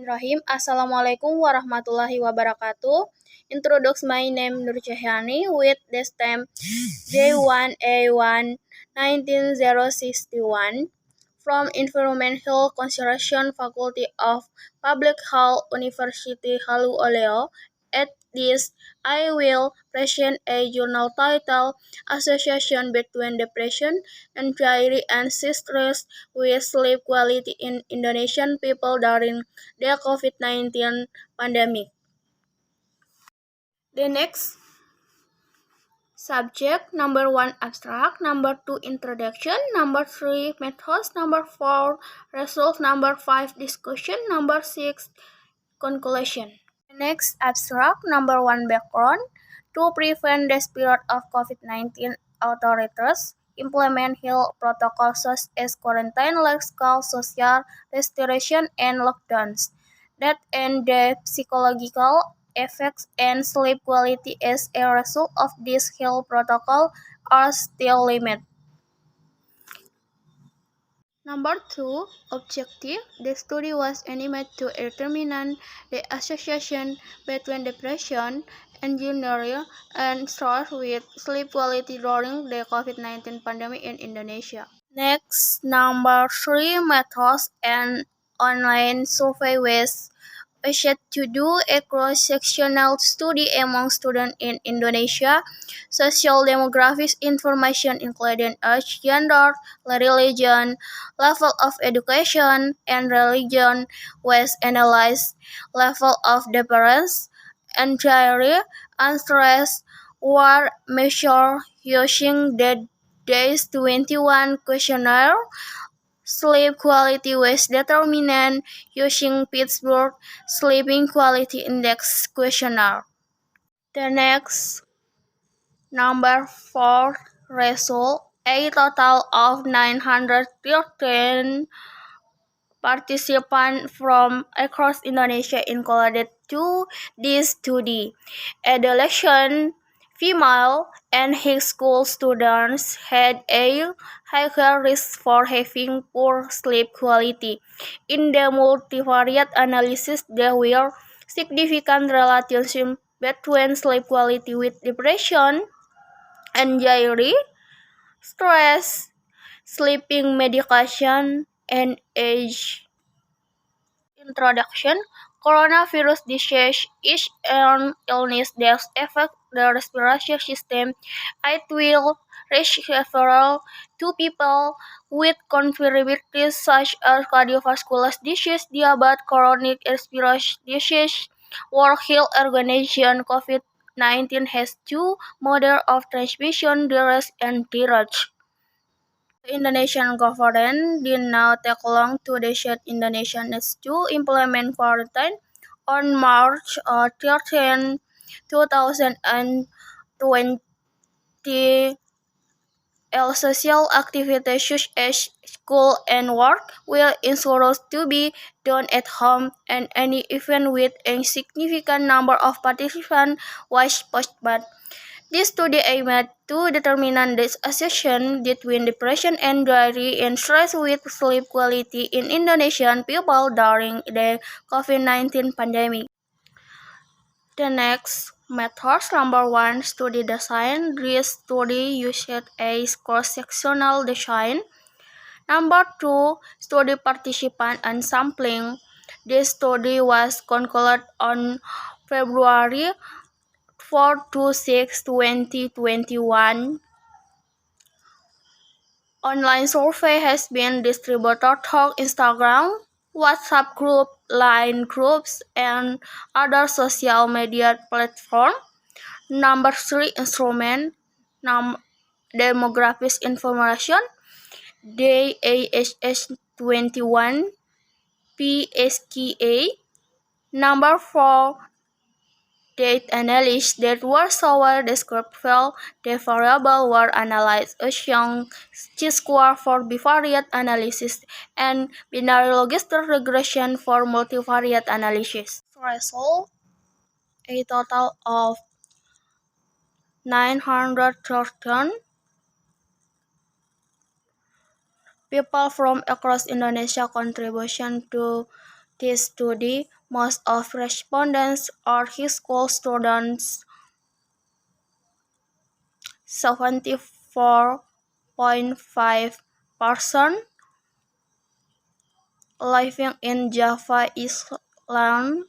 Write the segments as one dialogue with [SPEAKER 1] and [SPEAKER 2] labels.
[SPEAKER 1] Bismillahirrahmanirrahim. Assalamualaikum warahmatullahi wabarakatuh. Introduce my name Nur Cahyani with the stamp J1A1 19061 from Environmental Conservation Faculty of Public Health University Halu Oleo. At this, I will present a journal titled Association Between Depression, Anxiety, and Stress with Sleep Quality in Indonesian People During the COVID-19 Pandemic. The next subject, number 1 abstract, number 2 introduction, number 3 methods, number 4 results, number 5 discussion, number 6 conclusion. The next abstract, number 1 background. To prevent the spread of COVID-19, authorities implement health protocols such as quarantine, large-scale social restoration, and lockdowns that end the psychological effects and sleep quality as a result of this health protocol are still limited. Number 2, objective. The study was aimed to determine the association between depression, anxiety, and stress with sleep quality during the COVID-19 pandemic in Indonesia. Next, number 3, methods and online survey was asked to do a cross-sectional study among students in Indonesia. Social demographics information including age, gender, religion, level of education, and religion was analyzed. Level of depression, anxiety, and stress were measured using the Days 21 questionnaire. Sleep quality was determined using Pittsburgh Sleeping Quality Index questionnaire. The next, number 4 result, a total of 913 participants from across Indonesia included to this study. Adolescent, female, and high school students had a higher risk for having poor sleep quality. In the multivariate analysis, there were significant relationships between sleep quality with depression, anxiety, stress, sleeping medication, and age. Introduction. Coronavirus disease is an illness that affects the respiratory system. It will risk several to people with comorbidities such as cardiovascular disease, diabetes, chronic respiratory disease. World Health Organization COVID-19 has two modes of transmission, direct and indirect. The Indonesian government did not take long to decide Indonesia needs to implement quarantine. On March 13, 2020, all social activities such as school and work will encouraged to be done at home, and any event with a significant number of participants was postponed. This study aimed to determine the association between depression, anxiety, and stress with sleep quality in Indonesian people during the COVID-19 pandemic. The next methods, number 1, study design. This study used a cross-sectional design. Number 2, study participant and sampling. This study was concluded on February 4 to 6, 2021. Online survey has been distributed through Instagram, WhatsApp group, Line groups, and other social media platforms. Number 3, instrument. Demographics information. DASS 21 PSKA. Number 4, data analysis that were shown descriptive. The variables were analyzed using chi-square for bivariate analysis and binary logistic regression for multivariate analysis. Result, a total of 913 people from across Indonesia contribution to this study, most of respondents are high school students, 74.5%, living in Java Island,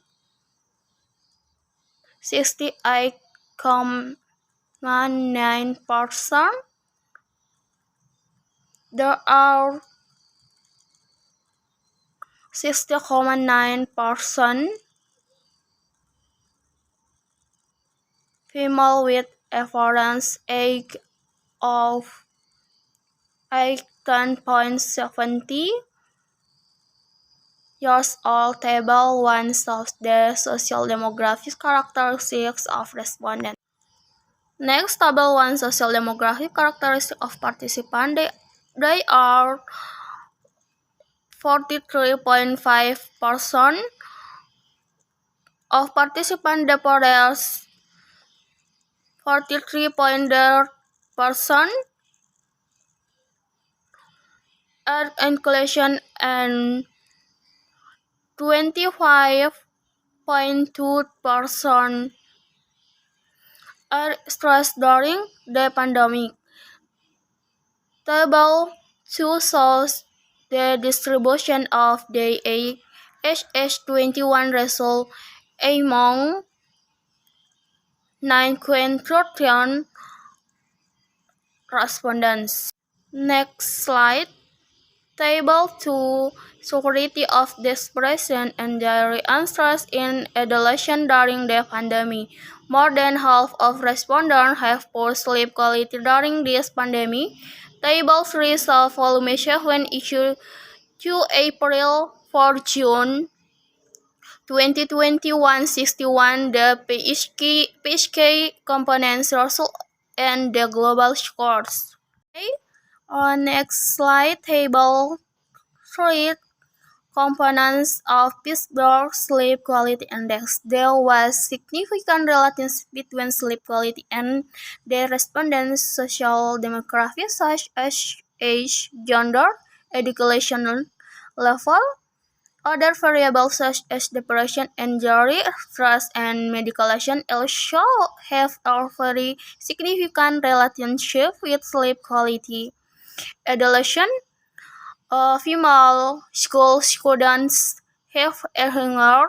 [SPEAKER 1] 68.9%. There are 60.9% female with average age of 18.70 years old. Table 1 shows the social demographic characteristics of respondents. Next, Table 1 social demographic characteristics of participants. They are 43.5% of participants deportees, 43.0% are inclusion, and 25.2% are stressed during the pandemic. Table 2 shows the distribution of the HH21 result among 9 quadrillion respondents. Next slide. Table 2 Security of depression, anxiety, and stress in adolescents during the pandemic. More than half of respondents have poor sleep quality during this pandemic. Table 3 shows volume when issued to April 4 June 2021 61 the PHK components result and the global scores. Okay. On next slide, table 3 components of Pittsburgh Sleep Quality Index. There was significant relationship between sleep quality and the respondents' social demographics such as age, gender, educational level. Other variables such as depression, anxiety, stress, and medication also have a very significant relationship with sleep quality. Adolescent female school students have a higher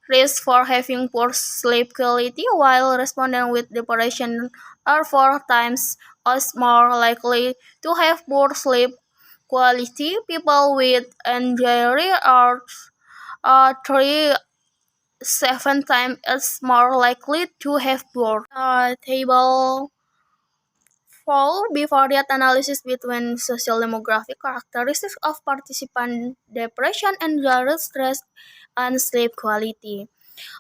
[SPEAKER 1] risk for having poor sleep quality, while respondents with depression are 4 times as more likely to have poor sleep quality. People with anxiety are 7 times as more likely to have poor. Table 4 bivariate analysis between social demographic characteristics of participant depression, anxiety, stress, and sleep quality.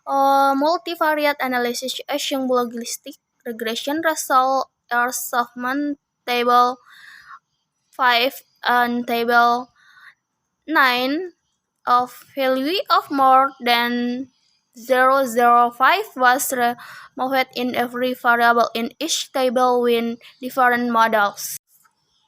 [SPEAKER 1] Multivariate analysis using logistic regression result are Sofman table 5 and table 9 of value of more than 0.05 was removed in every variable in each table with different models.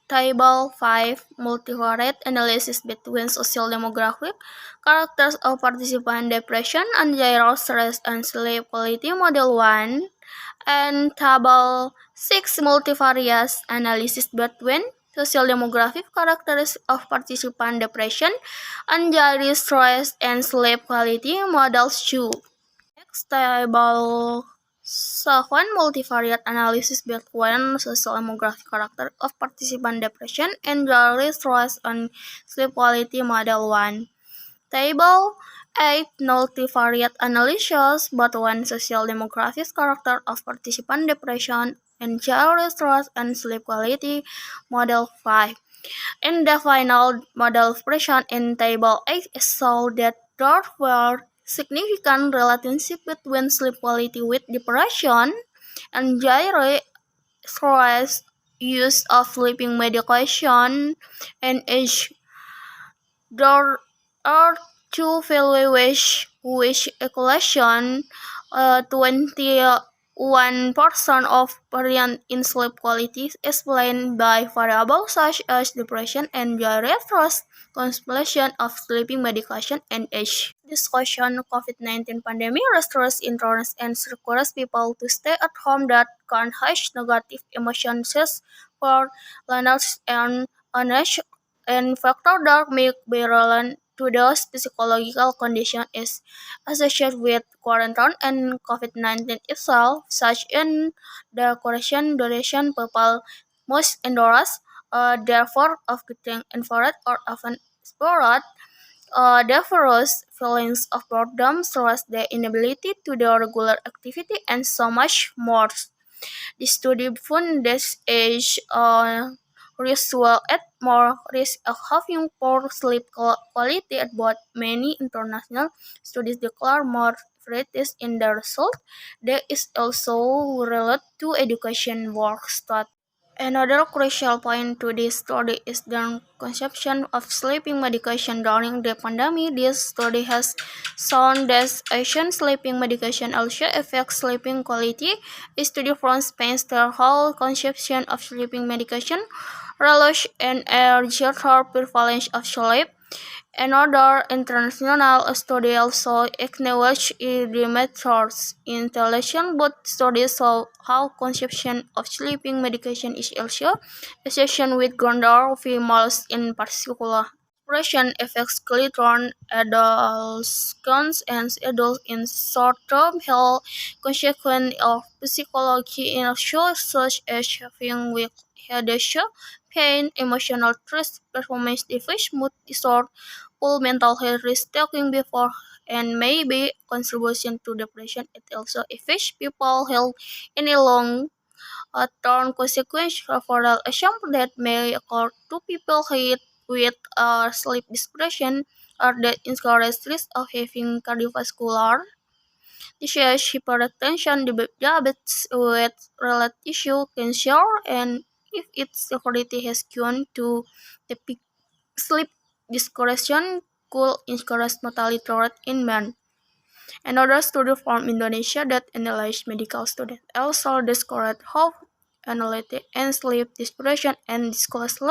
[SPEAKER 1] Table 5 multivariate analysis between social demographic characters of participant depression, anxiety, stress, and sleep quality model 1, and Table 6 multivariate analysis between social demographic characteristics of participant depression, anxiety, stress, and sleep quality models 2. Next, Table 7 multivariate analysis between social demographic character of participant depression, anxiety, stress, and sleep quality model 1. Table 8 multivariate analysis between social demographic character of participant depression, anxiety, stress, and sleep quality model 5. In the final model version in Table 8 show that there were significant relationship between sleep quality with depression, anxiety, stress, use of sleeping medication, and age. There are two values which equation 20 1% of variance in sleep quality is explained by variables such as depression, anxiety, stress, consumption of sleeping medication, and age. Discussion COVID-19 pandemic restores interest and requires people to stay at home that can have negative emotions for illness and illness and factor that may be relevant to those psychological condition is associated with quarantine and COVID-19 itself, such in the duration people most indoors, therefore of getting infrared or often explored, therefore feelings of boredom, stress, the inability to do regular activity, and so much more. The study found that age risk were at more risk of having poor sleep quality at both. Many international studies declare more varieties in the result. There is also related to education work study. Another crucial point to this study is the consumption of sleeping medication during the pandemic. This study has shown that Asian sleeping medication also affects sleeping quality. A study from Spain stated how consumption of sleeping medication relies on a greater prevalence of sleep. Another international study also acknowledged the methods intelligence, but studies show how consumption of sleeping medication is also associated with gender females in particular. Depression affects children, adolescents, and adults in short-term health consequences of psychology issues such as having weak headache, pain, emotional stress, performance deficits, mood disorder, poor mental health risk taking before and maybe contribution to depression. It also affects people's health in a long term consequence. Several examples that may occur to people hit with sleep depression are the increased risk of having cardiovascular disease, hypertension, diabetes with related tissue cancer, and if its severity has gone to the peak, sleep depression could increase mortality rate in men. Another study from Indonesia that analyzed medical students also discovered how anxiety and sleep depression and discussed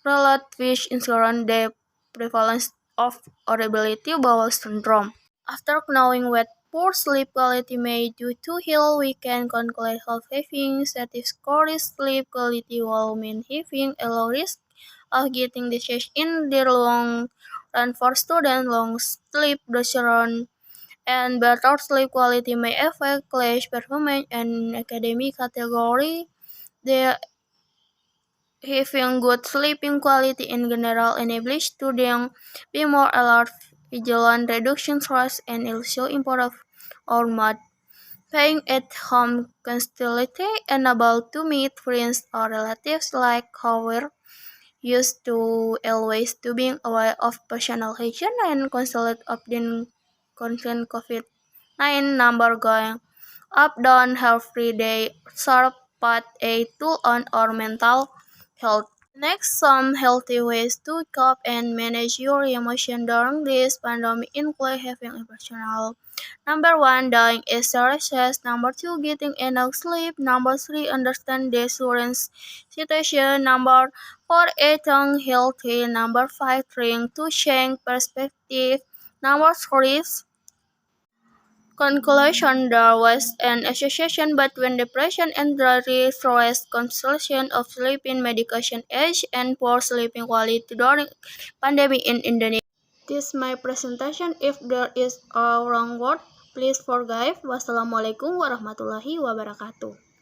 [SPEAKER 1] relate with insurance the prevalence of irritability bowel syndrome. After knowing what poor sleep quality may do to health, we can conclude how having satisfactory sleep quality will mean having a low risk of getting disease in the long run for students. Long sleep duration and better sleep quality may affect class performance and academic category. The having good sleeping quality in general enables students be more alert, vigilant, reduction stress, and also improve our mood. Being at home constantly and able to meet friends or relatives like however used to always to being aware of personal hygiene and constantly updating constant COVID-19 number going up down every day serve but a tool on our mental health. Next, some healthy ways to cope and manage your emotion during this pandemic include having a personal. Number one, doing exercise. Number two, getting enough sleep. Number three, understand the current situation. Number four, eating healthy. Number five, trying to change perspective. Number three, conclusion, there was an association between depression and anxiety, stress, consumption of sleeping medication, age, and poor sleeping quality during pandemic in Indonesia. This is my presentation. If there is a wrong word, please forgive. Wassalamualaikum warahmatullahi wabarakatuh.